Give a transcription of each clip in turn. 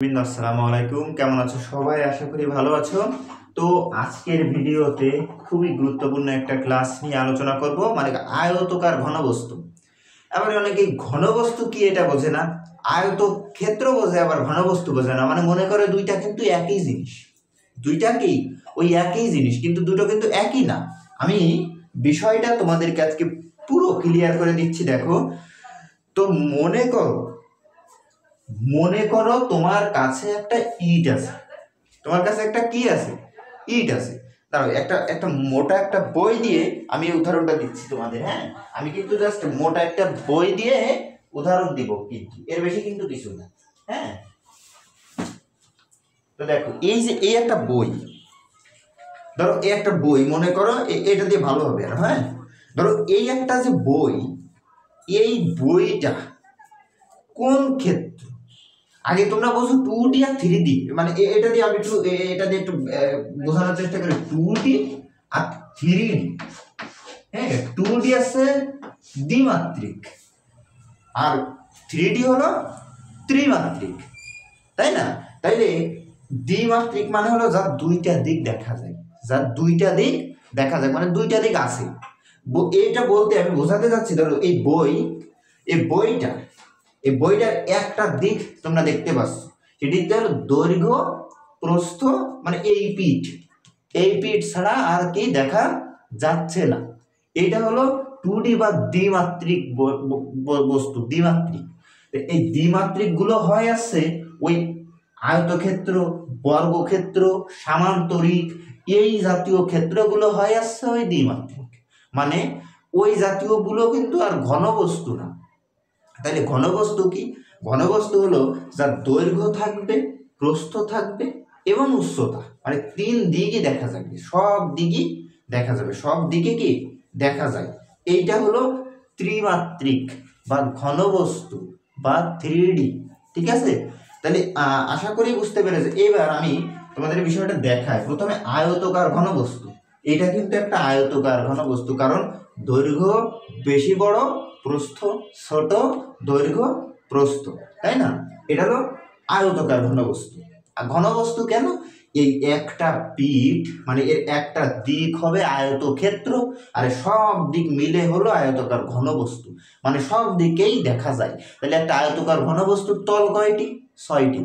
আসসালামু আলাইকুম, কেমন আছো সবাই? আশা করি ভালো আছো। তো আজকের ভিডিওতে খুবই গুরুত্বপূর্ণ একটা ক্লাস নিয়ে আলোচনা করব, মানে আয়তকার ঘনবস্তু। আবার অনেকে ঘনবস্তু কি এটা বোঝে না, আয়তক্ষেত্র বোঝে আবার ঘনবস্তু বোঝে না। মানে মনে করে দুইটা কিন্তু একই জিনিস, দুইটা কি ওই একই জিনিস, কিন্তু দুটো কিন্তু একই না। আমি বিষয়টা তোমাদেরকে আজকে পুরো ক্লিয়ার করে দিচ্ছি। দেখো তো, মনে করো তোমার কাছে একটা ইট আছে। তোমার কাছে একটা কি আছে? ইট আছে। দাঁড়াও, একটা একটা মোটা একটা বই দিয়ে আমি উদাহরণটা দিচ্ছি তোমাদের। হ্যাঁ, আমি কিন্তু জাস্ট মোটা একটা বই দিয়ে উদাহরণ দিব, কিন্তু এর বেশি কিন্তু কিছু না। হ্যাঁ, তো দেখো এই যে এই একটা বই, ধরো এই একটা বই মনে করো, এটা দিয়ে ভালো হবে। আর হ্যাঁ, ধরো এই একটা যে বই, এই বইটা কোন ক্ষেত্র? আগে তোমরা বলছো 2D আর 3D, মানে এটা দিয়ে আমি একটু এটা দিয়ে একটু বোঝানোর চেষ্টা করি। 2D আর 3D। হ্যাঁ, 2D আছে দ্বিমাত্রিক আর 3D হলো ত্রিমাত্রিক, তাই না? তাইলে দ্বিমাত্রিক মানে হলো যার দুইটা দিক দেখা যায়, যার দুইটা দিক দেখা যায়, মানে দুইটা দিক আছে। এইটা বলতে আমি বোঝাতে যাচ্ছি, ধরো এই বইটার একটা দিক তোমরা দেখতে পাচ্ছ, সেটিতে হলো দৈর্ঘ্য প্রস্থ, মানে এই পিঠ ছাড়া আর কি দেখা যাচ্ছে না। এটা হলো 2D বা দ্বিমাত্রিক বস্তু, দ্বিমাত্রিক। এই দ্বিমাত্রিক গুলো হয় আছে ওই আয়তক্ষেত্র, বর্গক্ষেত্র, সামান্তরিক, এই জাতীয় ক্ষেত্রগুলো হয় আসছে ওই দ্বিমাত্রিক। মানে ওই জাতীয় গুলো কিন্তু আর ঘনবস্তু না। তাহলে ঘনবস্তু কি? ঘনবস্তু হলো যার দৈর্ঘ্য থাকবে, প্রস্থ থাকবে এবং উচ্চতা, মানে তিন দিকই দেখা যাবে, সব দিকই দেখা যাবে, সব দিকে কি দেখা যায়। এইটা হলো ত্রিমাত্রিক বা ঘনবস্তু বা 3D। ঠিক আছে? তাহলে আশা করি বুঝতে পেরেছে। এবার আমি তোমাদের বিষয়টা দেখাই। প্রথমে আয়তকার ঘনবস্তু, এটা কিন্তু একটা আয়তকার ঘনবস্তু, কারণ দৈর্ঘ্য বেশি বড়, প্রস্থ ছোট, দৈর্ঘ্য প্রস্থ, তাই না? এটা হলো আয়তকার ঘনবস্তু। আর ঘনবস্তু কেন? এই একটা পিঠ, মানে এর একটা দিক হবে আয়তক্ষেত্র, আর সব দিক মিলে হলো আয়তকার ঘনবস্তু, মানে সব দিকেই দেখা যায়। তাহলে একটা আয়তকার ঘনবস্তুর তল কয়টি? 6টি।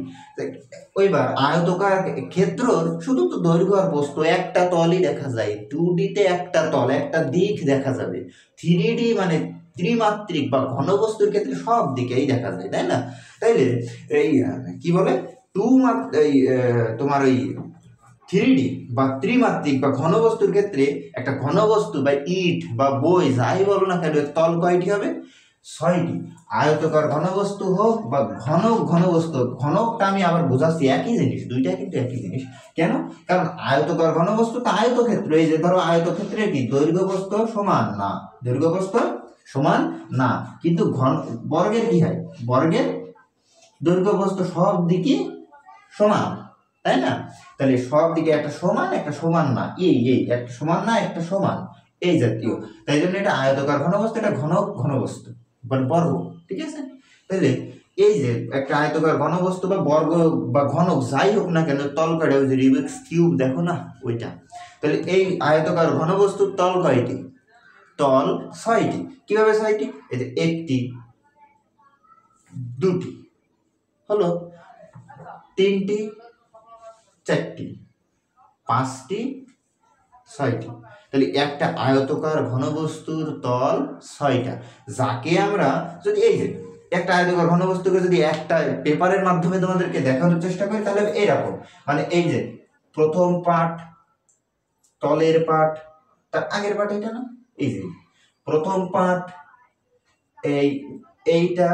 ওইবার আয়তকার ক্ষেত্র শুধু তো দৈর্ঘ্য আর প্রস্থ, একটা তলই দেখা যায়। 2Dতে একটা তল, একটা দিক দেখা যাবে। 3D মানে ত্রিমাত্রিক বা ঘনবস্তুর ক্ষেত্রে সব দিকেই দেখা যায়, তাই না? তাইলে এই কি বলে তোমার ওই 3D বা ত্রিমাত্রিক বা ঘনবস্তুর ক্ষেত্রে একটা ঘনবস্তু বা ইট বা বই যাই বলো না কেন, তল কয়টি হবে? 6টি। আয়তকার ঘনবস্তু হোক বা ঘনবস্তু, ঘনকটা আমি আবার বোঝাচ্ছি, একই জিনিস, দুইটা কিন্তু একই জিনিস। কেন? কারণ আয়তকার ঘনবস্তু তো আয়তক্ষেত্র। এই যে ধরো আয়তক্ষেত্রে কি দৈর্ঘ্য প্রস্থ সমান না, দৈর্ঘ্য প্রস্থ সমান না, কিন্তু বর্গের কি হয়? বর্গের দৈর্ঘ্য প্রস্থ সব দিকে সমান, তাই না? তাহলে সব দিকে একটা সমান, একটা সমান না, এই একটা সমান না, একটা সমান, এই জাতীয়। তাই জন্য এটা আয়তকার ঘনবস্তু, এটা ঘনবস্তু বর্গ। ঠিক আছে? তাহলে এই যে একটা আয়তকার ঘনবস্তু বা বর্গ বা ঘনক যাই হোক না কেন, তল কয়টা? ওই যে রিবিক্স কিউব দেখো না, ওইটা। তাহলে এই আয়তকার ঘনবস্তুর তল কয়টি? তল 6টি। কিভাবে 6টি? এই যে 1টি, 2টি হলো, 3টি, 4টি, 5টি, 6টি। তাহলে একটা আয়তকার ঘনবস্তুর তল 6টা, যাকে আমরা যদি এই যে একটা আয়তকার ঘনবস্তুকে যদি একটা পেপারের মাধ্যমে তোমাদেরকে দেখানোর চেষ্টা করি, তাহলে এরকম, মানে এই যে প্রথম পার্ট, তলের পার্ট, তার আগের পার্ট এটা না, এই যে প্রথম পার্ট, এইটা,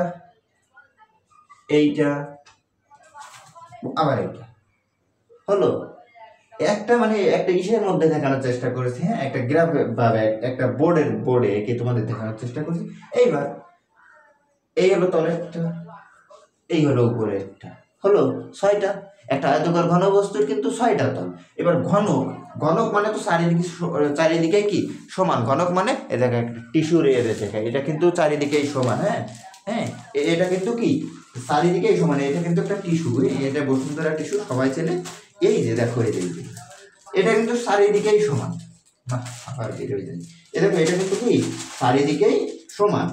আবার এইটা হলো একটা, মানে একটা ইসের মধ্যে দেখানোর চেষ্টা করেছি। হ্যাঁ, একটা গ্রাফ বা একটা বোর্ডে একে তোমাদের দেখানোর চেষ্টা করেছি। এইবার এই হলো তলেরটা, এই হলো উপরেরটা, হলো 6টা। একটা আয়তকার ঘনবস্তুর কিন্তু 6টা তল। এবার ঘনক মানে তো চারিদিকে কি সমান। ঘনক মানে এটা একটা টিস্যুর এর দেখা, এটা কিন্তু চারিদিকেই সমান। হ্যাঁ হ্যাঁ, এটা কিন্তু কি চারিদিকেই সমান। এটা কিন্তু একটা টিস্যু, এটা বসুন্ধরা টিস্যু, সবাই চেনে। এই যে দেখো এই যে এটা কিন্তু চারিদিকেই সমান। আবার বের হয়ে যায়। এটা কিন্তু কি চারিদিকেই সমান।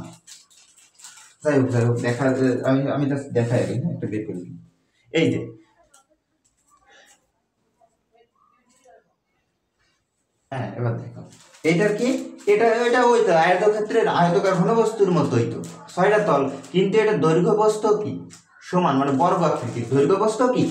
যাই হোক দেখা, আমি জাস্ট দেখাই আগে, হ্যাঁ একটা বের করে দিই। এই যে হ্যাঁ এবার দেখো এটার কি, এটা ওই তো আয়তক্ষেত্রের আয়তকার ঘনবস্তুর মতোই তো, 6টা তল, কিন্তু এটা দৈর্ঘ্য প্রস্থ কি সমান, মানে বর্গাকৃতি, দৈর্ঘ্য প্রস্থ কি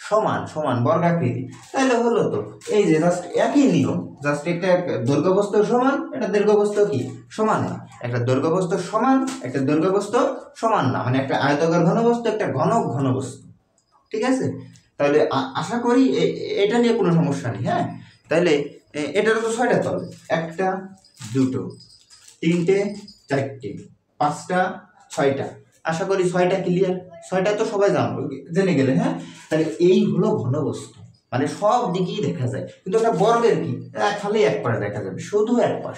সমান সমান বর্গাকৃতি। তাহলে হলো তো এই যে জাস্ট একই নিয়ম, জাস্ট একটা দৈর্ঘ্য প্রস্থ সমান, এটা দৈর্ঘ্য প্রস্থ কি সমান না, একটা দৈর্ঘ্য প্রস্থ সমান, একটা দৈর্ঘ্য প্রস্থ সমান না, মানে একটা আয়তকার ঘনবস্তু একটা ঘনবস্তু। ঠিক আছে, তাহলে আশা করি এটা নিয়ে কোনো সমস্যা নেই। হ্যাঁ, তাহলে এটারও তো 6টা তল, 1টা 2টো 3টে 4টে 5টা 6টা, আশা করি 6টা ক্লিয়ার। 6টা তো সবাই জেনে গেলে। হ্যাঁ, তাহলে এই হলো ঘনবস্তু, মানে সব দিকেই দেখা যায়, কিন্তু একটা বর্গের কি খালি এক পাশ দেখা যাবে, শুধু এক পাশ,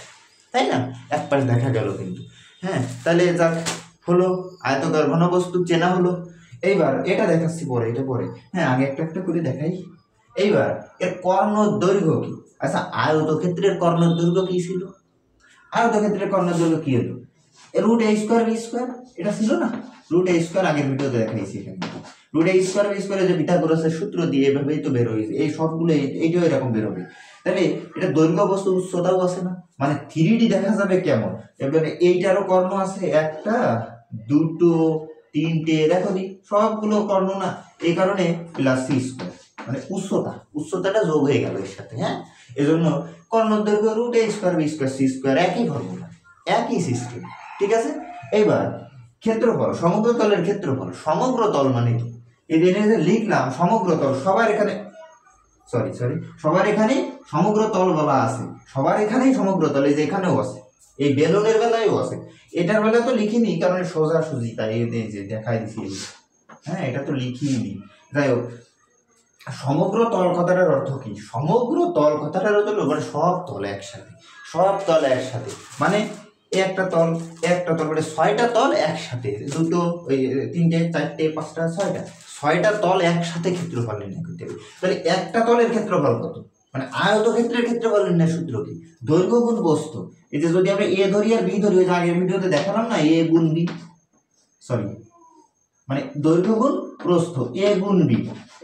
তাই না, এক পাশ দেখা গেল কিন্তু। হ্যাঁ, তাহলে যাক হলো আয়তকার ঘনবস্তু চেনা হলো। এইবার এটা দেখাচ্ছি পরে, এটা পরে। হ্যাঁ, আগে একটা একটা করে দেখাই। এইবার এর কর্ণ দৈর্ঘ্য কি? আচ্ছা, আয়তক্ষেত্রের কর্ণ দৈর্ঘ্য কি ছিল? আয়তক্ষেত্রের কর্ণ দৈর্ঘ্য কি হলো? Root A square B square, এটা ছিল না? রুট এ স্কোয়ার আগের ভিডিওতে দেখাইছি। এখানে root A square B square যে পিথাগোরাসের সূত্র দিয়ে এভাবেই তো বের হয়েছে, এই সবগুলো এইটাও এরকম বের হবে। তাহলে এটা দৈর্ঘ্য বস্তু উচ্চতাও আছে না, মানে 3D দেখা যাবে কেমন। এবারে এইটারও কর্ণ আছে, 1টা 2টো 3টে, দেখো দি সবগুলো কর্ণ না, এই কারণে প্লাস সি স্কোয়ার, মানে উচ্চতাটা যোগ হয়ে গেল এর সাথে। হ্যাঁ, এজন্য কর্ণ দৈর্ঘ্য root A square B square C square, একই ফর্মুলা, একই সিস্টেম। ঠিক আছে, এইবার ক্ষেত্রফল, সমগ্র তলের ক্ষেত্রফল, সমগ্র তল মানে কি? এই যে লিখলাম সমগ্র তল, সবার এখানে সবার এখানে সমগ্র তল বলা আছে, সবার এখানেই সমগ্র তল, এই যে এখানেও আছে, এই বেলুনের বেলায়ও আছে, এটার বেলায় তো লিখিনি কারণ সোজাসুজি, তাই এই যে দেখাই দিছি। হ্যাঁ, এটা তো লিখিনি। যাই হোক, সমগ্র তল কথাটার অর্থ কি? সমগ্র তল কথাটার অর্থ হলো মানে সব তল একসাথে, সব তল একসাথে, মানে একটা তল মানে 6টা তল একসাথে, 2টো 3টে 4টে 5টা 6টা তল একসাথে ক্ষেত্রফল নির্ণয় করতে হবে। তাহলে একটা তলের ক্ষেত্রফল কত? মানে আয়তক্ষেত্রের ক্ষেত্রফল নির্ণয়ের সূত্র কি? দৈর্ঘ্য গুণ প্রস্থ। এই যে যদি আমরা এ ধরি আর বি ধরি, ওই যে আগের ভিডিওতে দেখালাম না, এ গুণ বি, মানে দৈর্ঘ্য গুণ প্রস্থ, এ গুণ বি,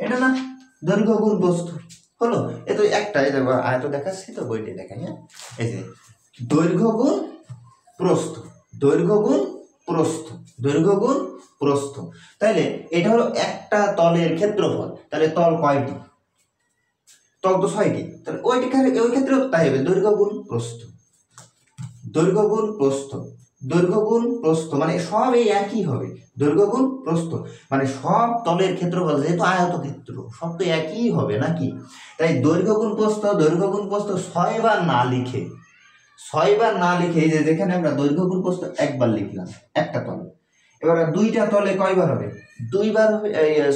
এটা না দৈর্ঘ্য গুণ প্রস্থ হলো। এ তো একটা, এই দেখো আয়ত দেখাচ্ছি তো, বইটা দেখাই। হ্যাঁ, এই যে দৈর্ঘ্য গুণ প্রস্থ, দৈর্ঘ্য গুণ প্রস্থ, দৈর্ঘ্য গুণ প্রস্থ। তাহলে এটা হলো একটা তলের ক্ষেত্রফল। তাহলে তল কয়টি? তল তো 6টি, তাহলে ওই ক্ষেত্রেও তাই হবে, দৈর্ঘ্য গুণ প্রস্থ, দৈর্ঘ্য গুণ প্রস্থ, দৈর্ঘ্য গুণ প্রস্থ, মানে সব এই একই হবে, দৈর্ঘ্য গুণ প্রস্থ, মানে সব তলের ক্ষেত্রফল, যেহেতু আয়তক্ষেত্র সব তো একই হবে নাকি। তাই দৈর্ঘ্য গুণ প্রস্থ, দৈর্ঘ্য গুণ প্রস্থ 6বার না লিখে, 6বার না লিখে, এই যে যেখানে আমরা দৈর্ঘ্য গুণ প্রস্থ একবার লিখলাম একটা তলে, এবার 2টা তলে কয়বার হবে? 2বার হবে।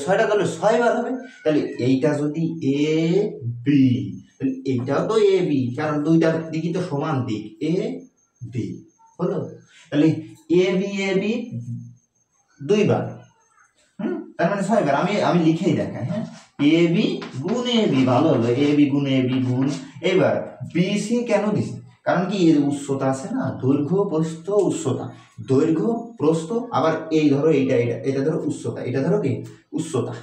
6টা তলে 6বার হবে। তাহলে এইটা যদি এ বি, তাহলে এইটাও তো এ বি, কারণ 2টার দিকই তো সমান দিক, এ বি হলো। তাহলে এ বি 2বার, তার মানে 6বার। আমি লিখেই দেখাই। হ্যাঁ, এ বি গুণ এ বি, ভালো হলো, এ বি গুণ এ বি গুণ। এবার বি সি কেন দিছি? কারণ কি এর উচ্চতা আছে না, দৈর্ঘ্য প্রস্থ উচ্চতা, দৈর্ঘ্য প্রস্থ, আবার এই ধরো এটা ধরো উচ্চতা, এটা ধরো কি উচ্চতা।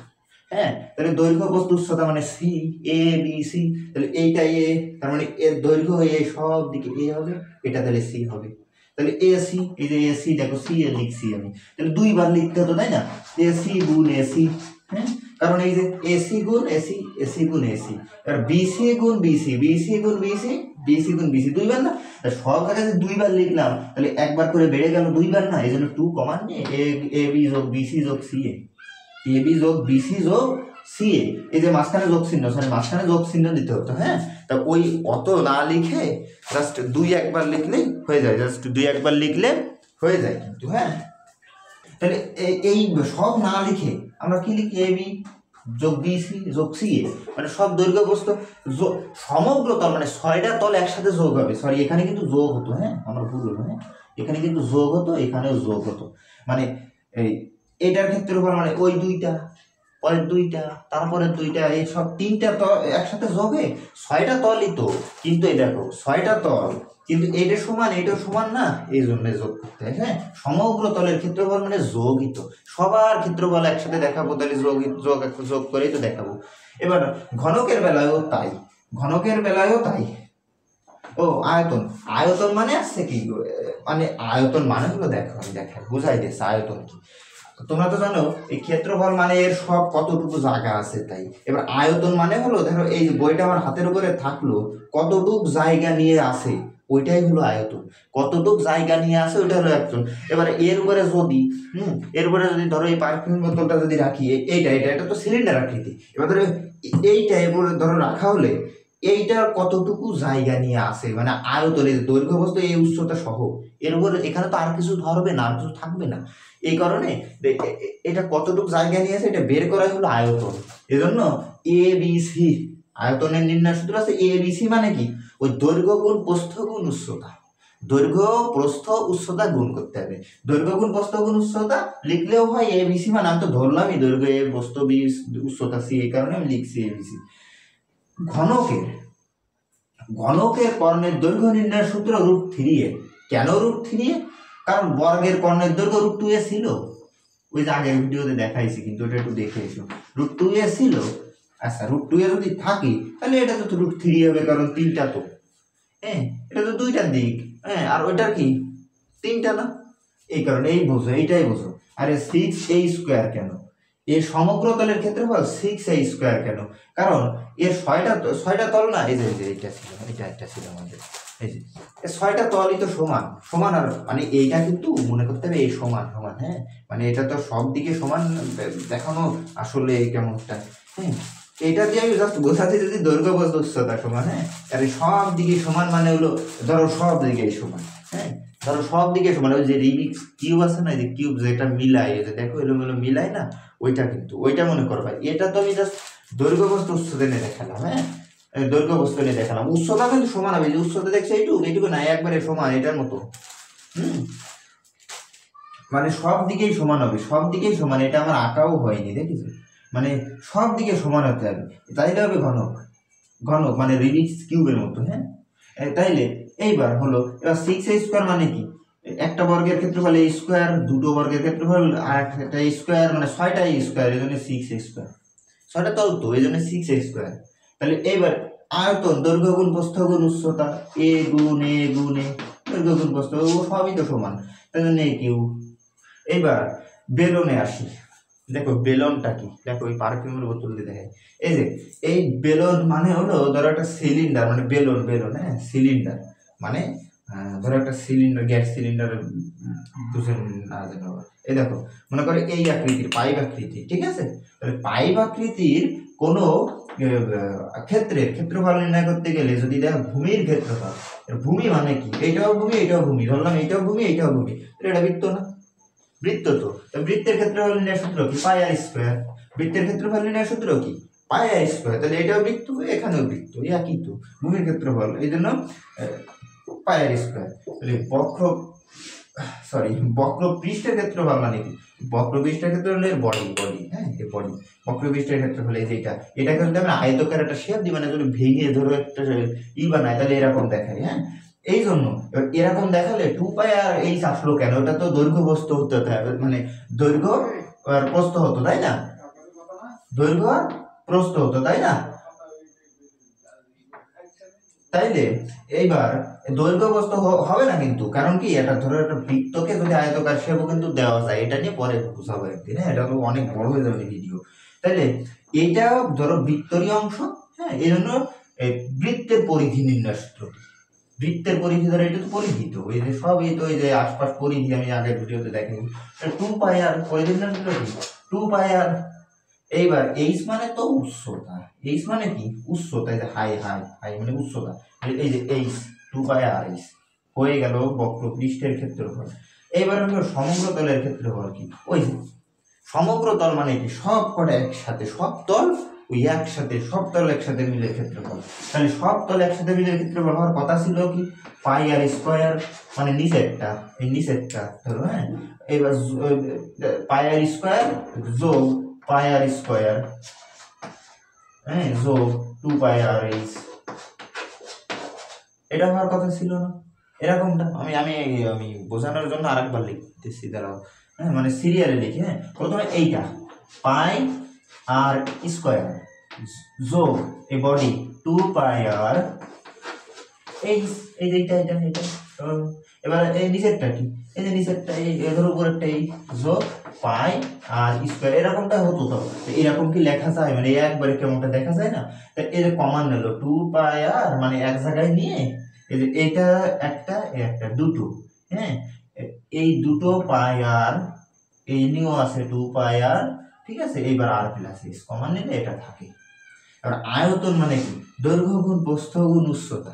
হ্যাঁ, তাহলে দৈর্ঘ্য প্রস্থ উচ্চতা মানে সি, এ বি সি, তাহলে এইটা এ, তার মানে এর দৈর্ঘ্য এ, সব দিকে এ হবে, এটা তাহলে সি হবে। তাহলে এসি, এই যে এসি দেখো, সি এ লিখছি আমি, তাহলে 2বার লিখতে হতো তাই না, এসি গুণ এসি। হ্যাঁ, কারণ এই যে এসি গুণ এসি, এসি গুণ এসি, আর বিসি গুণ বিসি, বিসি গুণ বিসি, বিসি গুণ বিসি, 2বার না, সব জায়গায় 2বার লিখলাম, তাহলে একবার করে বেড়ে গেল 2বার না, এই জন্য 2 কমান নিয়ে এ বি যোগ বিসি যোগ সি এ বি যোগ বিসি যোগ সি এ, এই যে মাঝখানে যোগ চিহ্ন, মাঝখানে যোগ চিহ্ন দিতে হতো। হ্যাঁ, তা ওই অত না লিখে জাস্ট 2 একবার লিখলেই হয়ে যায়, জাস্ট 2 একবার লিখলে হয়ে যায় কিন্তু। হ্যাঁ, তাহলে এই সব না লিখে আমরা কি লিখি? এ বি যোগ বিসি যোগ সি এ, মানে সব দৈর্ঘ্য প্রস্থ সমগ্র তল, মানে 6টা তল একসাথে যোগ হবে। এখানে কিন্তু যোগ হতো, হ্যাঁ আমার ভুল হলো। হ্যাঁ, এখানে কিন্তু যোগ হতো, এখানেও যোগ হতো, মানে এই এটার ক্ষেত্রফল মানে ওই দুইটা, পরের দুইটা, তারপরের দুইটা, এই সব তিনটা তল একসাথে যোগে 6টা তলই তো। কিন্তু এই দেখো 6টা তল, কিন্তু এটা সমান এটা সমান না, এই জন্য যোগ করতে হয়। হ্যাঁ, সমগ্র তলের ক্ষেত্রফল মানে যোগই তো। সবার ক্ষেত্রফল একসাথে দেখাবো, তাহলে যোগ যোগ যোগ করেই তো দেখাবো। এবার ঘনকের বেলায়ও তাই, ঘনকের বেলায়ও তাই। ও আয়তন, আয়তন মানে আসছে কি, মানে আয়তন মানে হলো দেখো আমি দেখাই বুঝাই দিচ্ছি আয়তন কি। তোমরা তো জানো এই ক্ষেত্রফল মানে এর সব কতটুকু জায়গা আছে তাই। এবার আয়তন মানে হলো ধরো এই যে বইটা আমার হাতের উপরে থাকলো, কতটুকু জায়গা নিয়ে আসে ওইটাই হলো আয়তন। কতটুকু জায়গা নিয়ে আসে ওইটা হলো আয়তন। এবার এর উপরে যদি এর উপরে যদি ধরো এই পারফিউম বোতলটা যদি রাখি, এইটা এটা এটা তো সিলিন্ডার আকৃতি, এবার ধরো এইটা এবার ধরো রাখা হলে এইটা কতটুকু জায়গা নিয়ে আসে মানে আয়তনের দৈর্ঘ্য বস্তু এই উচ্চতা সহ, এর উপরে এখানে তো আর কিছু ধরবে না, আর কিছু থাকবে না। এই কারণে এটা কতটুকু জায়গা নিয়ে আসে এটা বের করাই হলো আয়তন। এজন্য এ বি সি, আয়তনের নির্ণয় সূত্র আছে এ বি সি মানে কি, ওই দৈর্ঘ্য গুণ প্রস্থ গুণ উচ্চতা, দৈর্ঘ্য প্রস্থ উচ্চতা গুণ করতে হবে। দৈর্ঘ্য গুণ প্রস্থ গুণ উচ্চতা লিখলেও হয় এ বি সি, মানে আমি তো ধরলামই দৈর্ঘ্য এ, প্রস্থ বি, উচ্চতা সি, এই কারণে আমি লিখছি এ বি সি। ঘনকের, ঘনকের কর্ণের দৈর্ঘ্য নির্ণয়ের সূত্র √3a। কেন √3a? কারণ বর্গের কর্ণের দৈর্ঘ্য √2a ছিল, ওই যে আগের ভিডিওতে দেখাইছি, কিন্তু ওটা একটু দেখে এসো। √2a ছিল, আচ্ছা √2a যদি থাকে তাহলে এটা তো √3 হবে, কারণ তিনটা তো, হ্যাঁ এটা তো দুইটার দিক, হ্যাঁ আর ওইটার কি তিনটা না, এই কারণে এই বোঝো, এইটাই বোঝো। আরে 6a² কেন, এর সমগ্র তলের ক্ষেত্রফল 6a² কেন, কারণ এর 6টা তল না, এই যে এইটা ছিল, এটা ছিল আমাদের, এই যে 6টা তলই তো সমান সমান, আর মানে এইটা কিন্তু মনে করতে হবে এই সমান সমান, হ্যাঁ মানে এটা তো সব দিকে সমান দেখানো আসলে এই কেমনটা, হ্যাঁ এটা দিয়ে আমি জাস্ট বোঝাচ্ছি যদি দৈর্ঘ্য প্রস্থ উচ্চতা সমান, হ্যাঁ আরে সব দিকে সমান মানে হলো ধরো সব দিকেই সমান, হ্যাঁ ধরো সব দিকে সমান। ওই যে রিবিক্স কিউব আছে না, যে কিউব যেটা মিলাই, এই যে দেখো এলোমেলো মিলাই না, ওইটা কিন্তু ওইটা মনে করবা। এটা তো আমি জাস্ট দৈর্ঘ্য প্রস্থ উচ্চতা নিয়ে দেখালাম, হ্যাঁ দৈর্ঘ্য প্রস্থ নিয়ে দেখালাম, উচ্চতা কিন্তু সমান হবে, যে উচ্চতা দেখছে এইটুকু না, একবারে সমান এটার মতো, মানে সব দিকেই সমান হবে, সব দিকেই সমান, এটা আমার আঁকাও হয়নি দেখেছো, মানে সব দিকে সমান হতে হবে, তাইলে হবে ঘনক। ঘনক মানে রিবিক্স কিউবের মতো, হ্যাঁ তাইলে এইবার হলো, এবার 6a² মানে কি, একটা বর্গের ক্ষেত্রফল a², দুটো বর্গের ক্ষেত্রফল আর একটা স্কোয়ার, মানে 6টা a², এই জন্য 6a², 6টা তল তো এই জন্য 6a²। তাহলে এইবার আয়তন দৈর্ঘ্য গুণ প্রস্থ গুণ উচ্চতা, এ গুণ এ গুণ এ, দৈর্ঘ্য গুণ প্রস্থ ও সবই তো সমান, তাই জন্য এ কিউ। এইবার বেলনে আসি, দেখো বেলনটা কি, দেখো ওই পারফিউমের বোতল দিয়ে দেখাই, এই যে এই বেলন মানে হলো ধরো একটা সিলিন্ডার, মানে বেলন বেলন, হ্যাঁ সিলিন্ডার মানে ধরো একটা সিলিন্ডার, গ্যাস সিলিন্ডার বুঝে না জানো, এই দেখো মনে করো এই আকৃতির পাইপ আকৃতি, ঠিক আছে, তাহলে পাইপ আকৃতির কোনো ক্ষেত্রের ক্ষেত্রফল নির্ণয় করতে গেলে যদি দেখো ভূমির ক্ষেত্রফল, ভূমি মানে কি, এইটাও ভূমি এইটাও ভূমি, ধরলাম এইটাও ভূমি এইটাও ভূমি, এটা বৃত্ত না, বৃত্ত তো, বৃত্তের ক্ষেত্রফল নির্ণয়ের সূত্র কি, πr²। বৃত্তের ক্ষেত্রফল নির্ণয়ের সূত্র কি, πr², তাহলে এটাও বৃত্ত এখানেও বৃত্ত, একই তো ভূমির ক্ষেত্রফল, এই জন্য πr²। তাহলে বক্র পৃষ্ঠের ক্ষেত্রফল মানে কি, বক্র পৃষ্ঠের ক্ষেত্রফল হলো বডি বডি, হ্যাঁ এই বডি, বক্র পৃষ্ঠের ক্ষেত্রফল এই যেটা, এটাকে যদি আমরা আয়তকার একটা শেপ দিই, মানে যদি ভেঙে ধরো একটা বানায় তাহলে এরকম দেখায়, হ্যাঁ এই জন্য এরকম দেখালে 2πr আসলো কেন, ওটা তো দৈর্ঘ্য প্রস্থ হতে হবে, মানে দৈর্ঘ্য আর প্রস্থ হতো তাই না, দৈর্ঘ্য আর প্রস্থ হতো তাই না, তাইলে এইবার দৈর্ঘ্য প্রস্থ হবে না কিন্তু, কারণ কি এটা ধরো একটা বৃত্তকে যদি আয়তকার শেপও কিন্তু দেওয়া যায়, এটা নিয়ে পরে বুঝাবো একদিন, হ্যাঁ এটা তো অনেক বড় হয়ে যাবে ভিডিও। তাইলে এইটাও ধরো বৃত্তরই অংশ, হ্যাঁ এই জন্য বৃত্তের পরিধি নির্ণয় সূত্র, বৃত্তের পরিধি ধরো এটা তো পরিধি তো, এই যে সব এই তো এই যে আশপাশ পরিধি আমি আগের ভিডিওতে দেখাই, 2πr পরিধি নির্ণয় সূত্র কি, 2πr। এইবার এইচ মানে তো উচ্চতা, এইচ মানে কি উচ্চতা, এই যে হাই হাই হাই মানে উচ্চতা, এই যে এইচ 2πr হয়ে গেল বক্র পৃষ্ঠের ক্ষেত্রফল। এইবার হলো সমগ্র তলের ক্ষেত্রফল কি, ওই যে সমগ্র তল মানে কি সব কটা একসাথে, সব তল ওই একসাথে, সব তল একসাথে মিলে ক্ষেত্রফল, তাহলে সব তল একসাথে মিলে ক্ষেত্রফল হওয়ার কথা ছিল কি πr², মানে নিচেরটা এই নিচেরটা ধরো, হ্যাঁ এবার পাই আর স্কোয়ার যোগ পাই আর স্কোয়ার, হ্যাঁ, যোগ 2 পাই আর এইচ, এটা হওয়ার কথা ছিল না এরকমটা। আমি আমি আমি বোঝানোর জন্য আরেকবার লিখতেছি, দাঁড়াও, হ্যাঁ, মানে সিরিয়ালে লিখি। হ্যাঁ, প্রথমে এইটা পাই আর স্কোয়ার যোগ এই বডি 2 পাই আর এইচ, এই যে এইটা এটা এটা। এবার এই নিচেরটা কি, এই যে নিচেরটা এই এর উপরেরটা এই যোগ পাই আর স্কোয়ার, এরকমটা হতো। তো এরকম কি লেখা যায়, মানে একবারে কেমনটা দেখা যায় না? তা এর কমান নিল 2 পাই আর, মানে এক জায়গায় নিয়ে এই যে এটা একটা একটা দুটো, হ্যাঁ, এই দুটো পাই আর এই নিয়েও আছে 2 পাই আর, ঠিক আছে। এইবার আর প্লাস এস কমান নিলে এটা থাকে। এবার আয়তন মানে কি, দৈর্ঘ্য গুণ প্রস্থ গুণ উচ্চতা,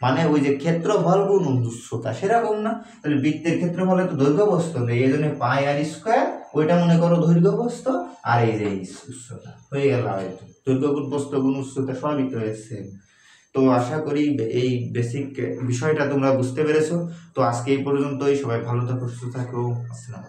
মানে ওই যে ক্ষেত্রফল গুণ উচ্চতা, সেরকম না? তাহলে বৃত্তের ক্ষেত্রফলে তো দৈর্ঘ্য প্রস্থ নেই, এই জন্য পাই আর স্কোয়ার, ওইটা মনে করো দৈর্ঘ্য প্রস্থ, আর এই যে উচ্চতা হয়ে গেল আয়তন। দৈর্ঘ্য গুণ প্রস্থ গুণ উচ্চতা সবই তো এসছে। তো আশা করি এই বেসিক বিষয়টা তোমরা বুঝতে পেরেছো। তো আজকে এই পর্যন্তই, সবাই ভালো থাকো, সুস্থ থাকো, আসসালাম।